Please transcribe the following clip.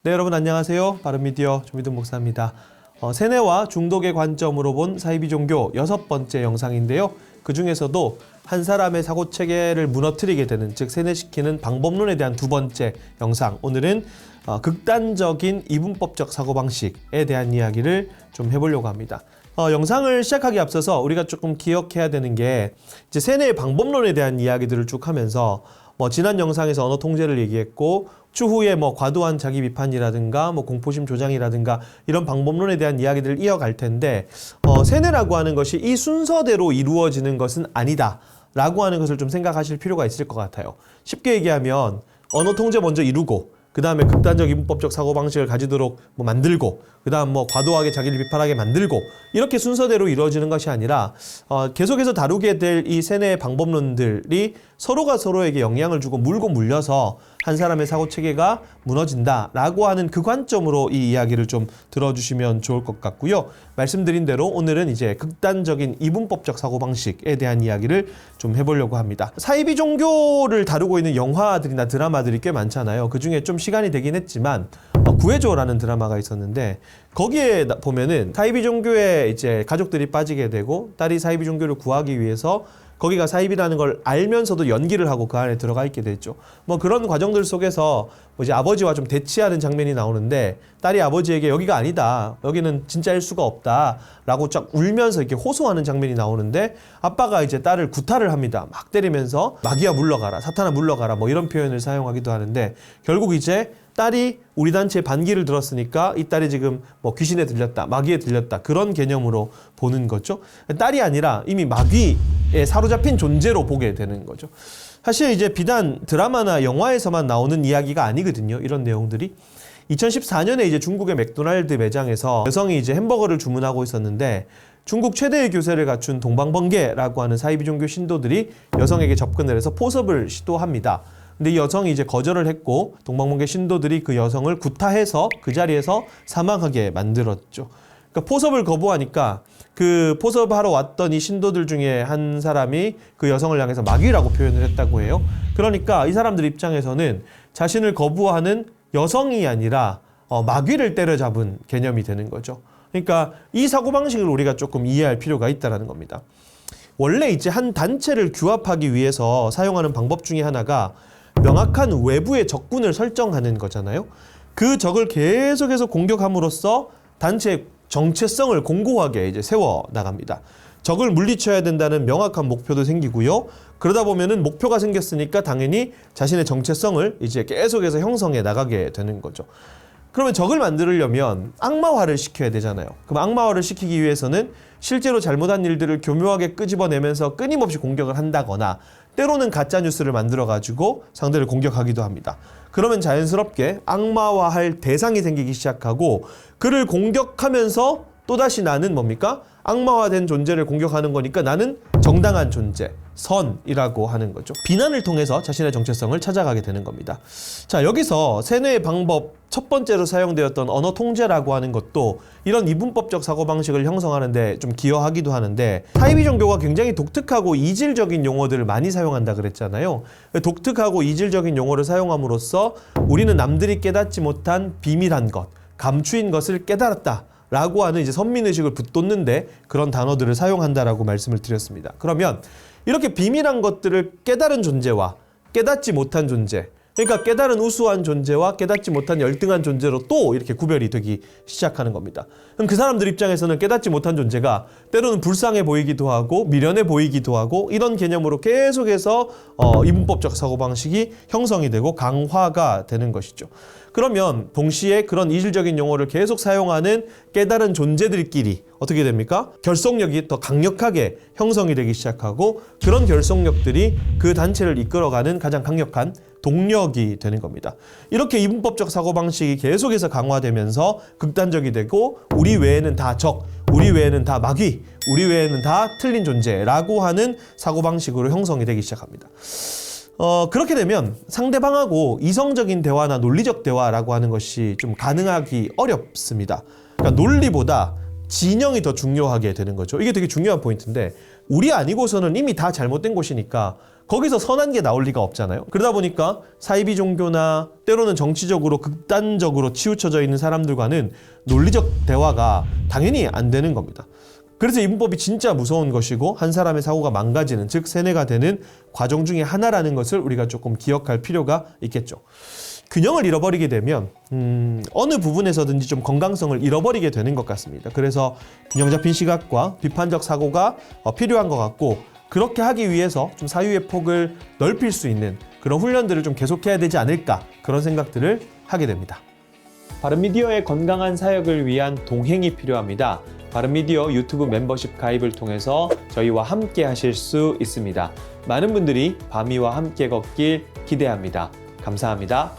네, 여러분 안녕하세요. 바른미디어 조미돈 목사입니다. 세뇌와 중독의 관점으로 본 사이비 종교 6번째 영상인데요. 그 중에서도 한 사람의 사고체계를 무너뜨리게 되는, 즉 세뇌시키는 방법론에 대한 2번째 영상. 오늘은 극단적인 이분법적 사고방식에 대한 이야기를 좀 해보려고 합니다. 영상을 시작하기 앞서서 우리가 조금 기억해야 되는 게, 이제 세뇌의 방법론에 대한 이야기들을 쭉 하면서 지난 영상에서 언어 통제를 얘기했고, 추후에 과도한 자기 비판이라든가 공포심 조장이라든가 이런 방법론에 대한 이야기들을 이어갈 텐데, 세뇌라고 하는 것이 이 순서대로 이루어지는 것은 아니다 라고 하는 것을 좀 생각하실 필요가 있을 것 같아요. 쉽게 얘기하면 언어 통제 먼저 이루고, 그 다음에 극단적 이분법적 사고방식을 가지도록 만들고, 그 다음 과도하게 자기를 비판하게 만들고, 이렇게 순서대로 이루어지는 것이 아니라 계속해서 다루게 될 이 세뇌의 방법론들이 서로가 서로에게 영향을 주고 물고 물려서 한 사람의 사고체계가 무너진다라고 하는 그 관점으로 이 이야기를 좀 들어주시면 좋을 것 같고요. 말씀드린 대로 오늘은 이제 극단적인 이분법적 사고방식에 대한 이야기를 좀 해보려고 합니다. 사이비 종교를 다루고 있는 영화들이나 드라마들이 꽤 많잖아요. 그 중에 좀 시간이 되긴 했지만 구해줘라는 드라마가 있었는데, 거기에 보면은 사이비 종교에 이제 가족들이 빠지게 되고 딸이 사이비 종교를 구하기 위해서 거기가 사이비라는 걸 알면서도 연기를 하고 그 안에 들어가 있게 됐죠. 그런 과정들 속에서 이제 아버지와 좀 대치하는 장면이 나오는데, 딸이 아버지에게 여기가 아니다, 여기는 진짜일 수가 없다 라고 쫙 울면서 이렇게 호소하는 장면이 나오는데, 아빠가 이제 딸을 구타를 합니다. 막 때리면서 마귀야 물러가라, 사탄아 물러가라 이런 표현을 사용하기도 하는데, 결국 이제 딸이 우리 단체에 반기를 들었으니까 이 딸이 지금 귀신에 들렸다, 마귀에 들렸다, 그런 개념으로 보는 거죠. 딸이 아니라 이미 마귀에 사로잡힌 존재로 보게 되는 거죠. 사실 이제 비단 드라마나 영화에서만 나오는 이야기가 아니거든요, 이런 내용들이. 2014년에 이제 중국의 맥도날드 매장에서 여성이 이제 햄버거를 주문하고 있었는데, 중국 최대의 교세를 갖춘 동방번개라고 하는 사이비 종교 신도들이 여성에게 접근을 해서 포섭을 시도합니다. 근데 이 여성이 이제 거절을 했고, 동방번개 신도들이 그 여성을 구타해서 그 자리에서 사망하게 만들었죠. 그러니까 포섭을 거부하니까 그 포섭하러 왔던 이 신도들 중에 한 사람이 그 여성을 향해서 마귀라고 표현을 했다고 해요. 그러니까 이 사람들 입장에서는 자신을 거부하는 여성이 아니라 마귀를 때려잡은 개념이 되는 거죠. 그러니까 이 사고방식을 우리가 조금 이해할 필요가 있다는 겁니다. 원래 이제 한 단체를 규합하기 위해서 사용하는 방법 중에 하나가 명확한 외부의 적군을 설정하는 거잖아요. 그 적을 계속해서 공격함으로써 단체의 정체성을 공고하게 이제 세워 나갑니다. 적을 물리쳐야 된다는 명확한 목표도 생기고요. 그러다 보면은 목표가 생겼으니까 당연히 자신의 정체성을 이제 계속해서 형성해 나가게 되는 거죠. 그러면 적을 만들려면 악마화를 시켜야 되잖아요. 그럼 악마화를 시키기 위해서는 실제로 잘못한 일들을 교묘하게 끄집어내면서 끊임없이 공격을 한다거나, 때로는 가짜뉴스를 만들어가지고 상대를 공격하기도 합니다. 그러면 자연스럽게 악마화할 대상이 생기기 시작하고, 그를 공격하면서 또다시 나는 뭡니까? 악마화된 존재를 공격하는 거니까 나는 정당한 존재, 선이라고 하는 거죠. 비난을 통해서 자신의 정체성을 찾아가게 되는 겁니다. 자, 여기서 세뇌의 방법 첫 번째로 사용되었던 언어 통제라고 하는 것도 이런 이분법적 사고방식을 형성하는데 좀 기여하기도 하는데, 사이비 종교가 굉장히 독특하고 이질적인 용어들을 많이 사용한다 그랬잖아요. 독특하고 이질적인 용어를 사용함으로써 우리는 남들이 깨닫지 못한 비밀한 것, 감추인 것을 깨달았다 라고 하는 이제 선민의식을 붙돋는데 그런 단어들을 사용한다라고 말씀을 드렸습니다. 그러면 이렇게 비밀한 것들을 깨달은 존재와 깨닫지 못한 존재, 그러니까 깨달은 우수한 존재와 깨닫지 못한 열등한 존재로 또 이렇게 구별이 되기 시작하는 겁니다. 그럼 그 사람들 입장에서는 깨닫지 못한 존재가 때로는 불쌍해 보이기도 하고 미련해 보이기도 하고, 이런 개념으로 계속해서 이분법적 사고방식이 형성이 되고 강화가 되는 것이죠. 그러면 동시에 그런 이질적인 용어를 계속 사용하는 깨달은 존재들끼리 어떻게 됩니까? 결속력이 더 강력하게 형성이 되기 시작하고, 그런 결속력들이 그 단체를 이끌어가는 가장 강력한 동력이 되는 겁니다. 이렇게 이분법적 사고방식이 계속해서 강화되면서 극단적이 되고, 우리 외에는 다 적, 우리 외에는 다 마귀, 우리 외에는 다 틀린 존재라고 하는 사고방식으로 형성이 되기 시작합니다. 그렇게 되면 상대방하고 이성적인 대화나 논리적 대화라고 하는 것이 좀 가능하기 어렵습니다. 그러니까 논리보다 진영이 더 중요하게 되는 거죠. 이게 되게 중요한 포인트인데, 우리 아니고서는 이미 다 잘못된 곳이니까 거기서 선한 게 나올 리가 없잖아요. 그러다 보니까 사이비 종교나 때로는 정치적으로 극단적으로 치우쳐져 있는 사람들과는 논리적 대화가 당연히 안 되는 겁니다. 그래서 이분법이 진짜 무서운 것이고 한 사람의 사고가 망가지는, 즉 세뇌가 되는 과정 중에 하나라는 것을 우리가 조금 기억할 필요가 있겠죠. 균형을 잃어버리게 되면 어느 부분에서든지 좀 건강성을 잃어버리게 되는 것 같습니다. 그래서 균형 잡힌 시각과 비판적 사고가 필요한 것 같고, 그렇게 하기 위해서 좀 사유의 폭을 넓힐 수 있는 그런 훈련들을 좀 계속해야 되지 않을까, 그런 생각들을 하게 됩니다. 바른미디어의 건강한 사역을 위한 동행이 필요합니다. 바른미디어 유튜브 멤버십 가입을 통해서 저희와 함께 하실 수 있습니다. 많은 분들이 바미와 함께 걷길 기대합니다. 감사합니다.